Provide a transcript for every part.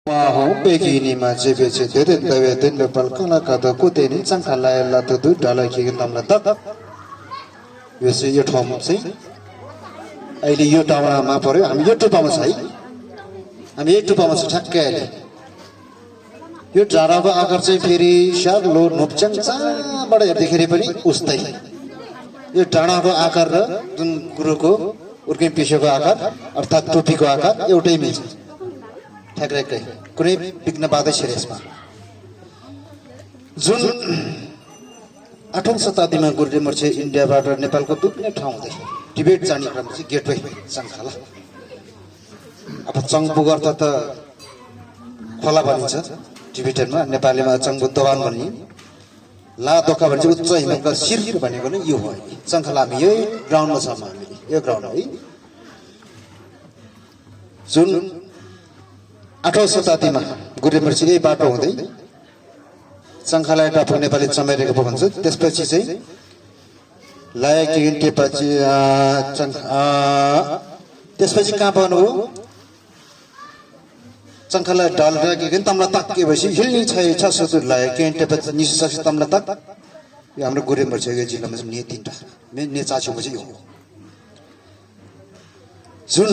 Maho begini ma jebe je dede dawe den le palkana kada ko teni changkhala la to du dala ki namla tak wese yo thom sei अहिले यो टावरमा पर्यो हामी यो टुपामा छ है हामी एक टुपामा छ ठ्याक्कै अहिले यो डाँडाको आकार चाहिँ फेरि शार्लो नोप्चाङ चाबाट हेर्दाखेरि पनि उस्तै यो डाँडाको आकार र जुन गुरुको उर्किम पिसेको आकार अर्थात् टोपीको आकार एउटै मिल्छ ठ्याक्कै कुनै विघ्न बाधै छैन यसमा जुन 8औं शताब्दीमा गुरुदेव चाहिँ इन्डियाबाट नेपालको विभिन्न ठाउँदै टिबेट जाने क्रम चाहिँ गेटवे चङखाला अब चङबु गर्दा त खोला भनिन्छ टिबेटनमा नेपालीमा चङबु दोभान भनिन्छ ला दोका भन्छ उच्च हिमालका शिर भनेको नै यो हो चङखाला हामी यही ग्राउन्डमा छौँ हामी यो ग्राउन्ड है जुन 8औं शताब्दीमा गुरुदेव चाहिँ यही बाटो हुँदै चङखाला टापु नेपाली चमेरेको भन्छ त्यसपछि चाहिँ लायक गिन्टेपछि त्यसपछि कहाँ पाउनुभयो चङखाला डालरा गिन तमला ताकेपछि हिल्ने छ सुदूर लायक गिन्टेपछि निसस तमला तक यो हाम्रो गुरुदेव चाहिँ जिल्लामा चाहिँ ने तीनटा ने चाछुको चाहिँ यो जुन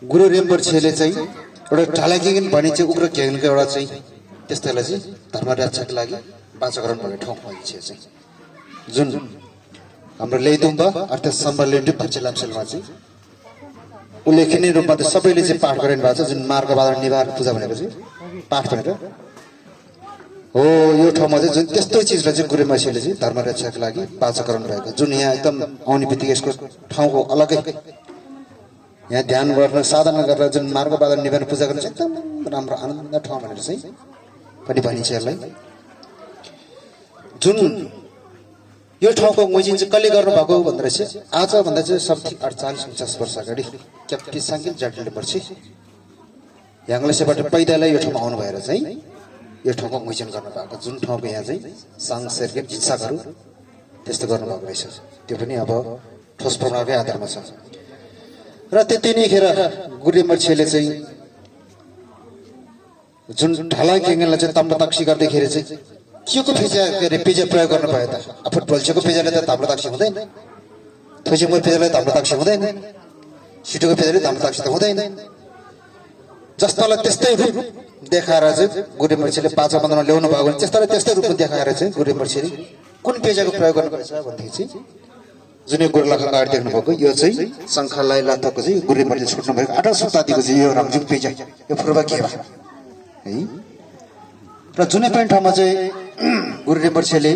गुरु रेम्बर छेले चाहिँ एउटा ढालागिन भनि चाहिँ उग्र ज्ञानको एउटा चाहिँ त्यस्तैलाई चाहिँ धर्म रक्षाको लागि वाचकरण भन्ने ठाउँ भइन्छ चाहिँ जुन हाम्रो लेइदुम्बा अर्थात् सम्बलेन्डु पञ्चलामसेलमा चाहिँ उल्लेखनीय रूपमा त सबैले चाहिँ पाठ गरिनु भएको छ जुन मार्गबाधा निवार पूजा भनेको चाहिँ पाठ भनेर हो यो ठाउँमा चाहिँ जुन त्यस्तो चिजलाई चाहिँ गुरु मैसेले चाहिँ धर्म रक्षाको लागि वाचकरण भएको जुन यहाँ एकदम आउने बित्तिकै यसको ठाउँको अलग्गै यहाँ ध्यान गर्न साधना गरेर जुन मार्गबाधा निवार पूजा गर्न चाहिँ एकदम राम्रो आनन्द ठाउँ भनेर चाहिँ पनि भनिन्छ यसलाई जुन यो ठाउँको मोजिन चाहिँ कहिले गर्नुभएको भन्दा रहेछ आज भन्दा चाहिँ सबै 48-49 वर्ष अगाडि क्याप्टी साङ्गिल जाडले पर्छ याङलेसेबाट पैदलै यो ठाउँमा आउनु भएर चाहिँ यो ठाउँको मोजिन गर्नुभएको जुन ठाउँको यहाँ चाहिँ साङ सेर्के जित्साहरू त्यस्तो गर्नुभएको रहेछ त्यो पनि अब ठोस प्रमाणकै आधारमा छ र त्यति नै खेर गुरुदेव मर्छेले चाहिँ जुन ढाला गेङ्गेलाई चाहिँ तम्बा ताक्सी गर्दाखेरि चाहिँ के को पेजा के रे पेजा प्रयोग गर्नु भयो त फुटबल छको पेजाले त तम्बा ताक्सी हुँदैन थोजीको पेजाले तम्बा ताक्सी हुँदैन सिटोको पेजाले तम्बा ताक्सी त हुँदैन जस्तालाई त्यस्तै रूप देखाएर चाहिँ गुरुदेव मर्छेले पाँचौं बन्दमा ल्याउनु भएको भने त्यस्तालाई त्यस्तै रूपमा देखाएर चाहिँ गुरुदेव मर्छेले कुन पेजाको प्रयोग गर्नुपर्छ भन्दाखेरि चाहिँ जुन गोर्लाखा गाडी देख्नु भएको यो चाहिँ शङ्खलाई लाथको चाहिँ गुरुदेव मर्छेले छुट्नु भएको 8औं शताब्दीको चाहिँ यो रङजुङ पेजा यो पूर्व के हो है र जुनै पनि ठाउँमा चाहिँ गुरुदेव मर्छेले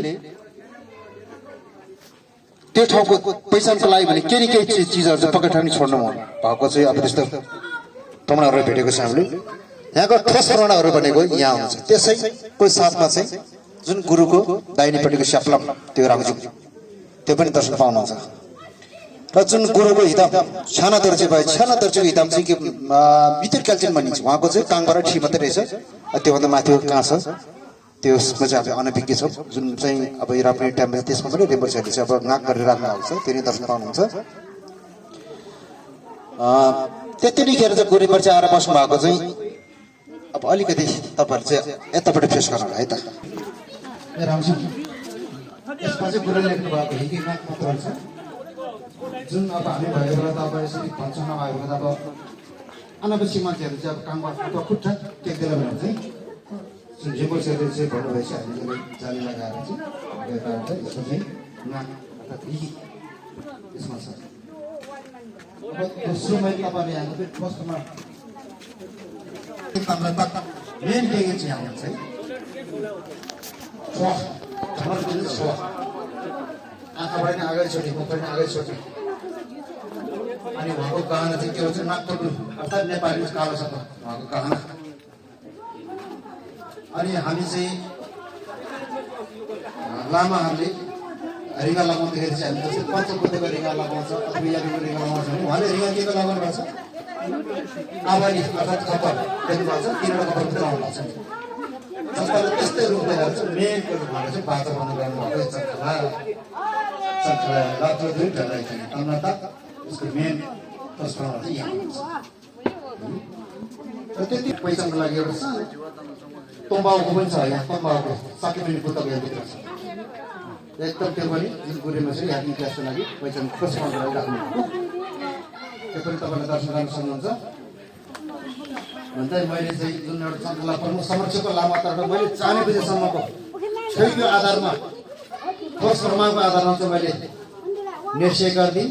त्यो ठाउँको पहिचानको लागि भने केही केही चिजहरू चाहिँ पक्कै ठाउँ छोड्नु भएको चाहिँ अब त्यस्तो प्रमाणहरू भेटेको छ हामीले यहाँको ठोस प्रमाणहरू भनेको यहाँ हुन्छ त्यसैको साथमा चाहिँ जुन गुरुको दाहिनेपट्टिको स्याप्लम त्यो राङजुङ त्यो पनि दर्शन पाउनुहुन्छ र जुन गुरुको हिताम छाना दर्जे भयो छाना दर्जेको हिताम चाहिँ के भित्र क्याल्चियम भनिन्छ उहाँको चाहिँ काङबाट ठी मात्रै रहेछ त्योभन्दा माथिको कहाँ छ त्यसमा चाहिँ हामी अनभिज्ञ छौँ जुन चाहिँ अब राप्ने टाइममा त्यसमा पनि रेम्बर्सहरूले चाहिँ अब नाक गरेर राख्नु भएको छ त्यो नै दर्शन पाउनुहुन्छ त्यति नै खेर चाहिँ गुरुदेव चाहिँ आएर बस्नु भएको चाहिँ अब अलिकति तपाईँहरू चाहिँ यताबाट फेस गर्नु है त यसमा चाहिँ गुरुले लेख्नु भएको हिँडी नाक मात्र छ जुन अब हामी भएको बेला त अब यसरी भन्छौँ नभएको बेला त अब अनावश्यक मान्छेहरू चाहिँ अब कामबाट खुट्टा टेक्दैन भनेर चाहिँ जुन रेम्बर्सहरूले चाहिँ भन्नुभएछ हामीले जाली लगाएर चाहिँ यसमा चाहिँ नाक अर्थात् हिँडी यसमा छ अब दोस्रो मैले तपाईँले यहाँको फर्स्टमा मेन टेके चाहिँ हाम्रो चाहिँ आँखाबाट नै अगाडि छोड्ने मुखबाट नै अगाडि छोड्ने अनि उहाँको गहना चाहिँ के भन्छ नाक टोक्नु अर्थात् नेपाली कालो छ उहाँको गहना अनि हामी चाहिँ लामाहरूले रिङ्गा लगाउँदाखेरि चाहिँ हामी जस्तै पञ्चबुद्धको रिङ्गा लगाउँछ अथवा यादीको रिङ्गा लगाउँछ भने उहाँले रिङ्गा के लगाउनु भएको छ आवारी अर्थात् खपर देख्नुभएको छ तिनवटा खपर मात्रै आउनु भएको छ जसलाई त्यस्तै रूप लिएर चाहिँ मेन भनेर चाहिँ बाचा बनाउनु गर्नुभएको चङ्खला रातो दुई ढलाई तम्ना त उसको मेन प्रश्न चाहिँ यहाँ हुन्छ र त्यति पहिचानको लागि एउटा सानो तम्बाउको पनि छ यहाँ तम्बाउको साके पनि पुस्तक यहाँभित्र छ एकदम त्यो पनि जुन गुरेमा चाहिँ यहाँ इतिहासको लागि पहिचान प्रश्नको लागि राख्नु त्यो पनि तपाईँले दर्शन गर्न सक्नुहुन्छ भन्दा मैले चाहिँ जुन एउटा प्रमुख संरक्षकको लामातर्फ मैले चाने बजेसम्मको छैको आधारमा ठोस प्रमाणको आधारमा चाहिँ मैले निर्णय गरिदिएँ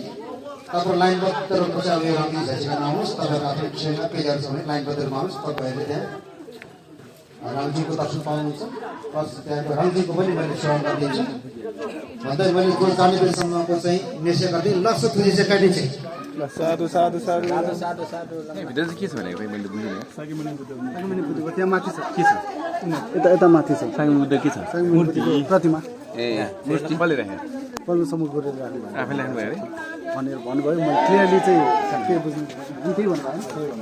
तपाईँ लाइनबद्ध रूपमा चाहिँ अब यो रामजी झाँसीमा आउनुहोस् तपाईँहरू आफ्नो विषयमा पेजहरू छ भने लाइनबद्ध रूपमा आउनुहोस् तपाईँहरूले त्यहाँ रामजीको दर्शन पाउनुहुन्छ प्लस त्यहाँको रामजीको पनि मैले सेवा गरिदिन्छु भन्दै मैले जो जाने बेलासम्मको चाहिँ निर्णय गरिदिएँ लक्ष्य तुझी चाहिँ काटिन्छ साधु साधु साधु भित्र चाहिँ के छ भनेको मैले बुझिनँ साकीमुनि बुद्धको त्यहाँ माथि छ के छ यता माथि छ साकीमुनि बुद्ध के छ मूर्तिको प्रतिमा ए मूर्ति कसले राख्यो पल्लो सम्मुख गरेर राख्नु आफैले राख्नुभयो अरे भनेर भन्नुभयो मैले क्लियरली चाहिँ के बुझ्नु त्यही भन्नुभयो